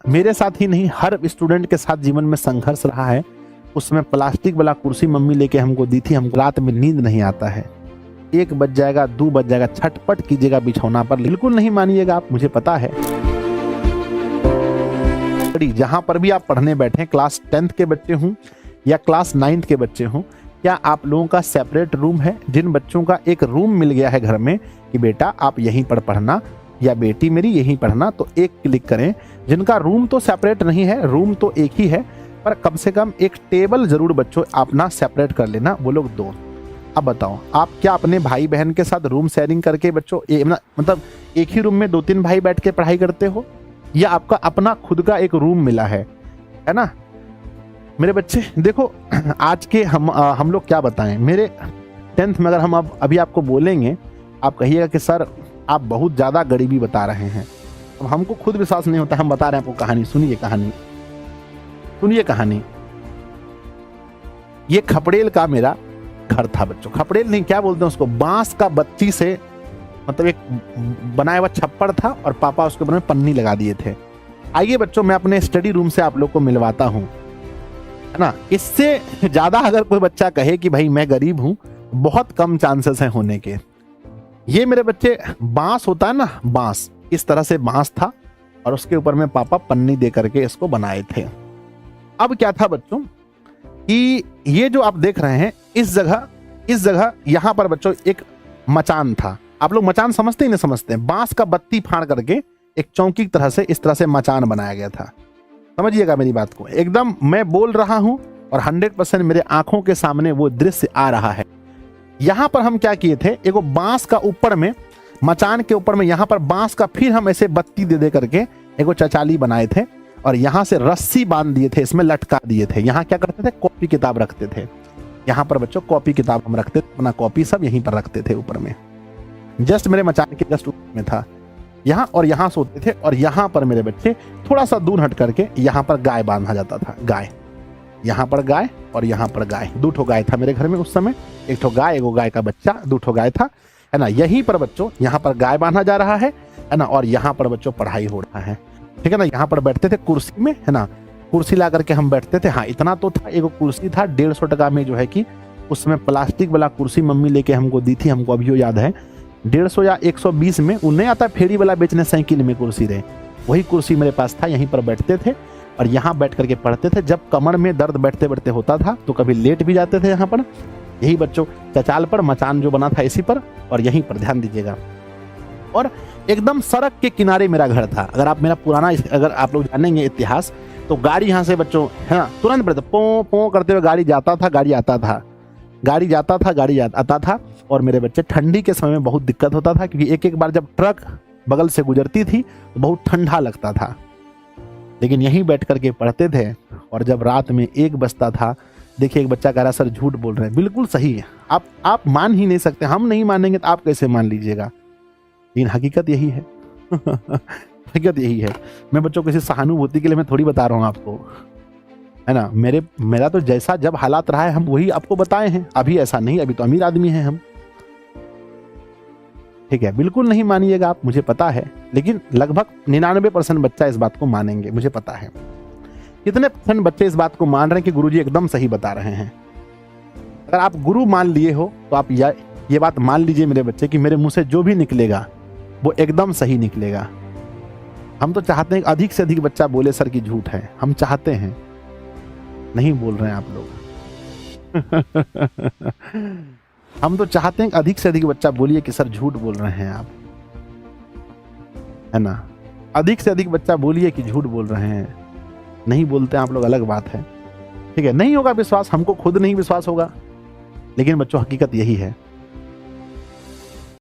मेरे साथ ही नहीं हर स्टूडेंट के साथ जीवन में संघर्ष रहा है। उसमें प्लास्टिक वाला कुर्सी मम्मी लेके हमको दी थी, हमको रात में नींद नहीं आता है, 1 बज जाएगा 2 बज जाएगा, छटपट कीजिएगा बिछौना पर, बिल्कुल नहीं मानिएगा आप, मुझे पता है। जहां पर भी आप पढ़ने बैठे, क्लास 10th के बच्चे हों या क्लास 9th के बच्चे हों, क्या आप लोगों का सेपरेट रूम है? जिन बच्चों का एक रूम मिल गया है घर में कि बेटा आप यहीं पर पढ़ना या बेटी मेरी यहीं पढ़ना, तो एक क्लिक करें। जिनका रूम तो सेपरेट नहीं है, रूम तो एक ही है, पर कम से कम एक टेबल जरूर बच्चों अपना सेपरेट कर लेना, वो लोग 2। अब बताओ आप क्या अपने भाई बहन के साथ रूम शेयरिंग करके बच्चों मतलब एक ही रूम में 2-3 भाई बैठ के पढ़ाई करते हो, या आपका अपना खुद का एक रूम मिला है ना? मेरे बच्चे देखो, आज के हम लोग क्या बताएं, मेरे 10th में अगर हम अभी आपको बोलेंगे, आप कहिएगा कि सर आप बहुत ज़्यादा गरीबी बता रहे हैं। अब हमको खुद विश्वास नहीं होता, हम बता रहे हैं आपको कहानी। सुनिए कहानी। ये खपड़ेल का मेरा घर था बच्चों। खपड़ेल नहीं, क्या बोलते हैं उसको, बांस का बत्ती से मतलब एक बनाया हुआ छप्पर था और पापा उसके ऊपर में पन्नी लगा दिए थे। आइए बच्चों मैं अपने स्टडी रूम से आप लोग को मिलवाता हूँ, है ना। इससे ज्यादा अगर कोई बच्चा कहे कि भाई मैं गरीब हूं, बहुत कम चांसेस हैं होने के। ये मेरे बच्चे बांस होता है ना, बांस, इस तरह से बांस था और उसके ऊपर में पापा पन्नी दे करके इसको बनाए थे। अब क्या था बच्चों कि ये जो आप देख रहे हैं इस जगह यहां पर बच्चों एक मचान था। आप लोग मचान समझते ही नहीं समझते, बांस का बत्ती फाड़ करके एक चौकी की तरह से इस तरह से मचान बनाया गया था। समझिएगा मेरी बात को, एकदम मैं बोल रहा हूं और 100% मेरे आंखों के सामने वो दृश्य आ रहा है। यहां पर हम क्या किए थे, एगो बांस का ऊपर में, मचान के ऊपर में यहां पर बांस का फिर हम ऐसे बत्ती दे करके एगो चचाली बनाए थे और यहां से रस्सी बांध दिए थे, इसमें लटका दिए थे। यहां क्या करते थे, कॉपी किताब रखते थे। यहां पर बच्चों कॉपी किताब हम रखते थे, अपना कॉपी सब यहीं पर रखते थे ऊपर में, जस्ट मेरे मचान के जस्ट ऊपर में था यहाँ, और यहाँ सोते थे। और यहाँ पर मेरे बच्चे थोड़ा सा दूर हट करके यहाँ पर गाय बांधा जाता था। गाय, यहाँ पर गाय और यहाँ पर गाय, 2 ठो गाय था मेरे घर में उस समय, 1 ठो गाय, एगो गाय का बच्चा, 2 ठो गाय था, है ना। यहीं पर बच्चों यहाँ पर गाय बांधा जा रहा है ना, और यहाँ पर बच्चों पढ़ाई हो रहा है, ठीक है ना। यहाँ पर बैठते थे कुर्सी में, है ना, कुर्सी ला करके हम बैठते थे। हाँ इतना तो था, एगो कुर्सी था 150 टका में, जो है कि उसमें प्लास्टिक वाला कुर्सी मम्मी लेके हमको दी थी, हमको अभी याद है। 150 या 120 में, उन्हें आता फेरी वाला बेचने साइकिल में कुर्सी रहे, वही कुर्सी मेरे पास था। यहीं पर बैठते थे और यहाँ बैठ करके पढ़ते थे। जब कमर में दर्द बैठते बैठते होता था तो कभी लेट भी जाते थे यहाँ पर, यही बच्चों चचाल पर, मचान जो बना था इसी पर, और यहीं पर ध्यान दीजिएगा। और एकदम सड़क के किनारे मेरा घर था। अगर आप मेरा पुराना, अगर आप लोग जानेंगे इतिहास, तो गाड़ी यहाँ से बच्चों, है ना, तुरंत पड़ता पो पो करते हुए गाड़ी जाता था, गाड़ी आता था, गाड़ी जाता था, गाड़ी आता था। और मेरे बच्चे ठंडी के समय में बहुत दिक्कत होता था, क्योंकि एक बार जब ट्रक बगल से गुजरती थी तो बहुत ठंडा लगता था। लेकिन यहीं बैठ करके पढ़ते थे। और जब रात में 1 बजता था, देखिए एक बच्चा कह रहा सर झूठ बोल रहे हैं, बिल्कुल सही है, आप मान ही नहीं सकते, हम नहीं मानेंगे तो आप कैसे मान लीजिएगा, लेकिन हकीकत यही है। हकीकत यही है। मैं बच्चों किसी सहानुभूति के लिए मैं थोड़ी बता रहा हूँ आपको, है ना। मेरा तो जैसा जब हालात रहा है हम वही आपको बताए हैं। अभी ऐसा नहीं, अभी तो अमीर आदमी हैं हम, ठीक है। बिल्कुल नहीं मानिएगा आप, मुझे पता है, लेकिन लगभग 99% बच्चा इस बात को मानेंगे, मुझे पता है। कितने % बच्चे इस बात को मान रहे हैं कि गुरुजी एकदम सही बता रहे हैं। अगर आप गुरु मान लिए हो तो आप ये बात मान लीजिए मेरे बच्चे कि मेरे मुंह से जो भी निकलेगा वो एकदम सही निकलेगा। हम तो चाहते हैं कि अधिक से अधिक बच्चा बोले सर की झूठ है, हम चाहते हैं, नहीं बोल रहे हैं आप लोग। हम तो चाहते हैं कि अधिक से अधिक बच्चा बोलिए कि सर झूठ बोल रहे हैं आप, है ना। अधिक से अधिक बच्चा बोलिए कि झूठ बोल रहे हैं। नहीं बोलते हैं आप लोग, अलग बात है, ठीक है। नहीं होगा विश्वास, हमको खुद नहीं विश्वास होगा, लेकिन बच्चों हकीकत यही है।